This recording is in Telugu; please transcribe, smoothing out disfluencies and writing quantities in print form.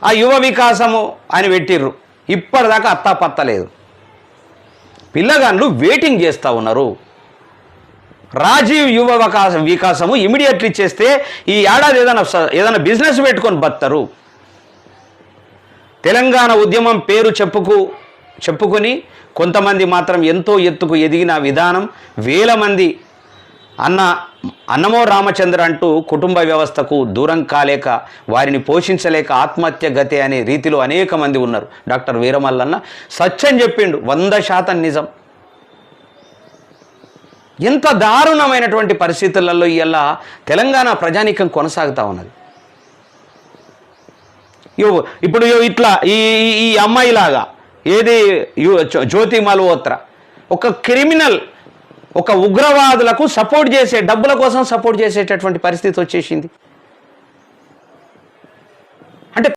ఆ యువ వికాసము అని పెట్టిర్రు, ఇప్పటిదాకా అత్తాపత్తలేదు. పిల్లగాళ్ళు వెయిటింగ్ చేస్తూ ఉన్నారు. రాజీవ్ యువ వికాసము ఇమీడియట్లీ చేస్తే ఈ ఏడాది ఏదైనా బిజినెస్ పెట్టుకొని బతారు. తెలంగాణ ఉద్యమం పేరు చెప్పుకొని కొంతమంది మాత్రం ఎంతో ఎత్తుకు ఎదిగిన విధానం, వేల మంది అన్నమో రామచంద్ర అంటూ కుటుంబ వ్యవస్థకు దూరం కాలేక, వారిని పోషించలేక ఆత్మహత్య గతే అనే రీతిలో అనేక మంది ఉన్నారు. డాక్టర్ వీరమల్లన్న సత్యం చెప్పిండు, 100% నిజం. ఎంత దారుణమైనటువంటి పరిస్థితులలో ఇలా తెలంగాణ ప్రజానీకం కొనసాగుతూ ఉన్నది. ఇప్పుడు ఇట్లా ఈ అమ్మాయిలాగా ఏది జ్యోతి మల్హోత్రా ఒక క్రిమినల్, ఒక ఉగ్రవాదులకు సపోర్ట్ చేసే, డబ్బుల కోసం సపోర్ట్ చేసేటటువంటి పరిస్థితి వచ్చేసింది.